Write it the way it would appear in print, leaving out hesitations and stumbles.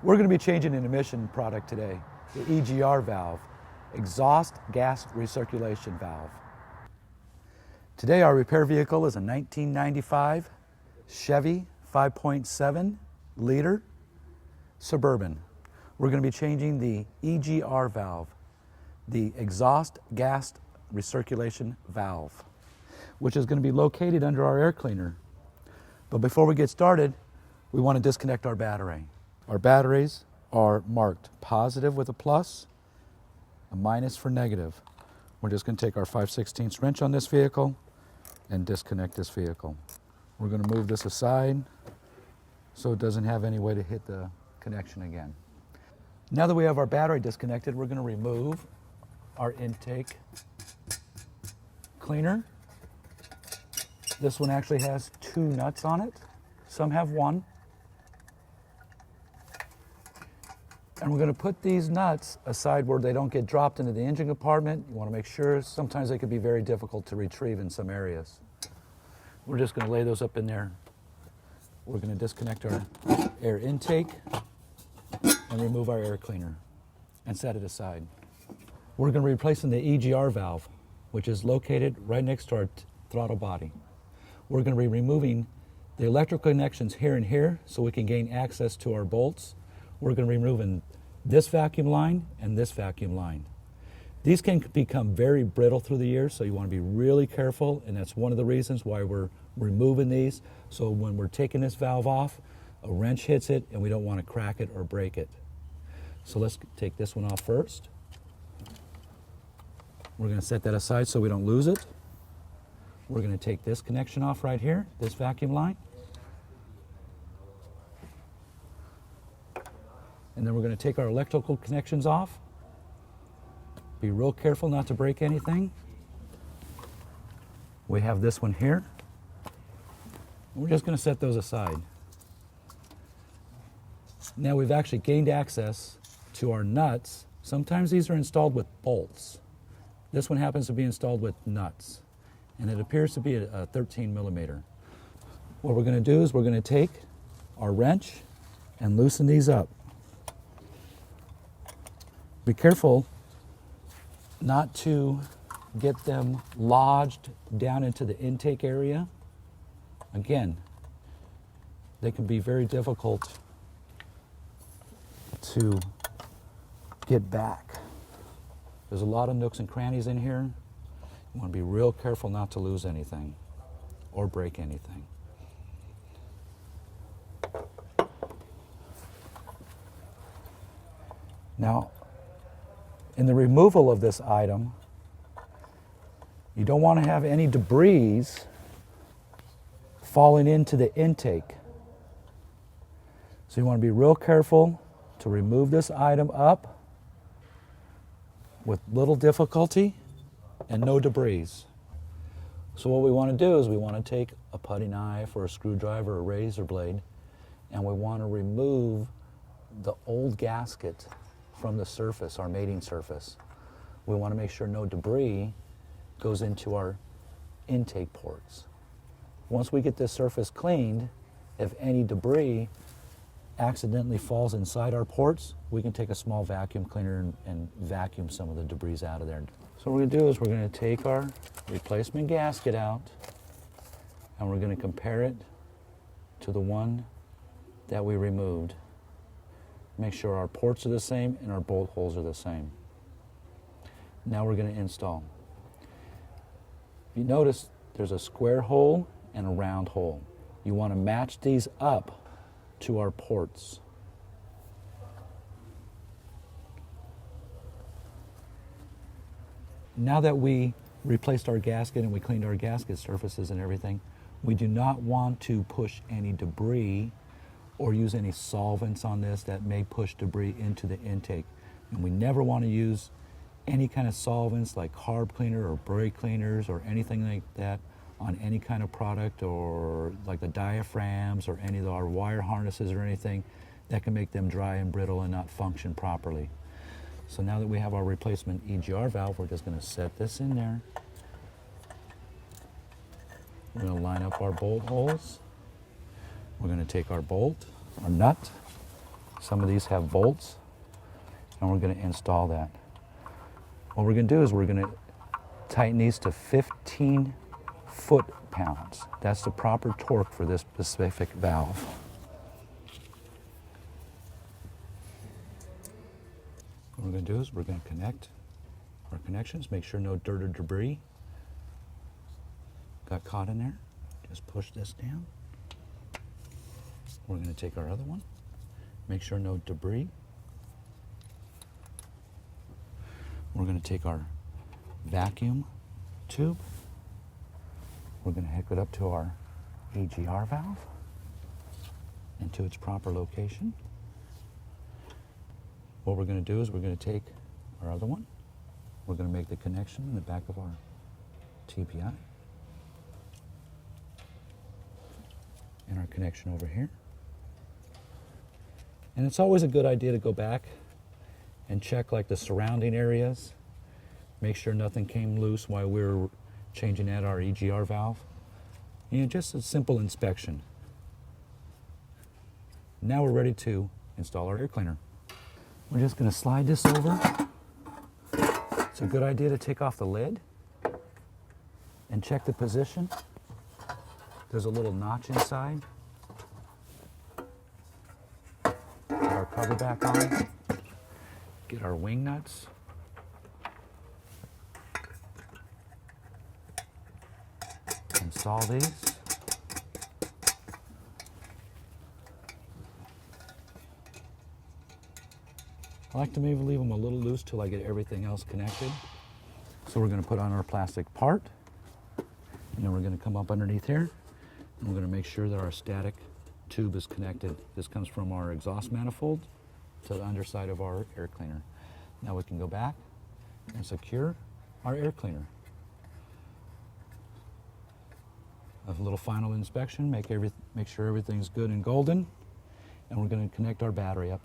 We're going to be changing an emission product today, the EGR valve, exhaust gas recirculation valve. Today our repair vehicle is a 1995 Chevy 5.7 liter Suburban. We're going to be changing the EGR valve, the exhaust gas recirculation valve, which is going to be located under our air cleaner. But before we get started, we want to disconnect our battery. Our batteries are marked positive with a plus, a minus for negative. We're just going to take our 5/16 wrench on this vehicle and disconnect this vehicle. We're going to move this aside so it doesn't have any way to hit the connection again. Now that we have our battery disconnected, we're going to remove our intake cleaner. This one actually has 2 nuts on it. Some have 1. And we're going to put these nuts aside where they don't get dropped into the engine compartment. You want to make sure. Sometimes they can be very difficult to retrieve in some areas. We're just going to lay those up in there. We're going to disconnect our air intake and remove our air cleaner and set it aside. We're going to be replacing the EGR valve, which is located right next to our throttle body. We're going to be removing the electrical connections here and here so we can gain access to our bolts. We're going to be removing this vacuum line and this vacuum line. These can become very brittle through the years, so you want to be really careful, and that's one of the reasons why we're removing these. So when we're taking this valve off, a wrench hits it and we don't want to crack it or break it. So let's take this one off first. We're going to set that aside so we don't lose it. We're going to take this connection off right here, this vacuum line. And then we're going to take our electrical connections off. Be real careful not to break anything. We have this one here. We're just going to set those aside. Now we've actually gained access to our nuts. Sometimes these are installed with bolts. This one happens to be installed with nuts, and it appears to be a 13 millimeter. What we're going to do is we're going to take our wrench and loosen these up. Be careful not to get them lodged down into the intake area. Again, they can be very difficult to get back. There's a lot of nooks and crannies in here. You want to be real careful not to lose anything or break anything. Now, in the removal of this item, you don't want to have any debris falling into the intake. So you want to be real careful to remove this item up with little difficulty and no debris. So what we want to do is we want to take a putty knife or a screwdriver or a razor blade, and we want to remove the old gasket from the surface, our mating surface. We want to make sure no debris goes into our intake ports. Once we get this surface cleaned, if any debris accidentally falls inside our ports, we can take a small vacuum cleaner and vacuum some of the debris out of there. So what we're going to do is we're going to take our replacement gasket out and we're going to compare it to the one that we removed. Make sure our ports are the same and our bolt holes are the same. Now we're going to install. If you notice, there's a square hole and a round hole. You want to match these up to our ports. Now that we replaced our gasket and we cleaned our gasket surfaces and everything, we do not want to push any debris or use any solvents on this that may push debris into the intake. And we never want to use any kind of solvents like carb cleaner or brake cleaners or anything like that on any kind of product, or like the diaphragms or any of our wire harnesses or anything that can make them dry and brittle and not function properly. So now that we have our replacement EGR valve, we're just going to set this in there. We're going to line up our bolt holes. We're going to take our bolt, our nut, Some of these have bolts, and we're going to install that. What we're going to do is we're going to tighten these to 15 foot-pounds. That's the proper torque for this specific valve. What we're going to do is we're going to connect our connections, make sure no dirt or debris got caught in there. Just push this down. We're going to take our other one, make sure no debris. We're going to take our vacuum tube. We're going to hook it up to our EGR valve into its proper location. What we're going to do is we're going to take our other one. We're going to make the connection in the back of our TPI and our connection over here. And it's always a good idea to go back and check like the surrounding areas. Make sure nothing came loose while we were changing out our EGR valve. You know, just a simple inspection. Now we're ready to install our air cleaner. We're just going to slide this over. It's a good idea to take off the lid and check the position. There's a little notch inside. Put our cover back on. Get our wing nuts. Install these. I like to maybe leave them a little loose till I get everything else connected. So we're going to put on our plastic part, and then we're going to come up underneath here, and we're going to make sure that our static tube is connected. This comes from our exhaust manifold to the underside of our air cleaner. Now we can go back and secure our air cleaner. A little final inspection, make sure everything's good and golden, and we're going to connect our battery up.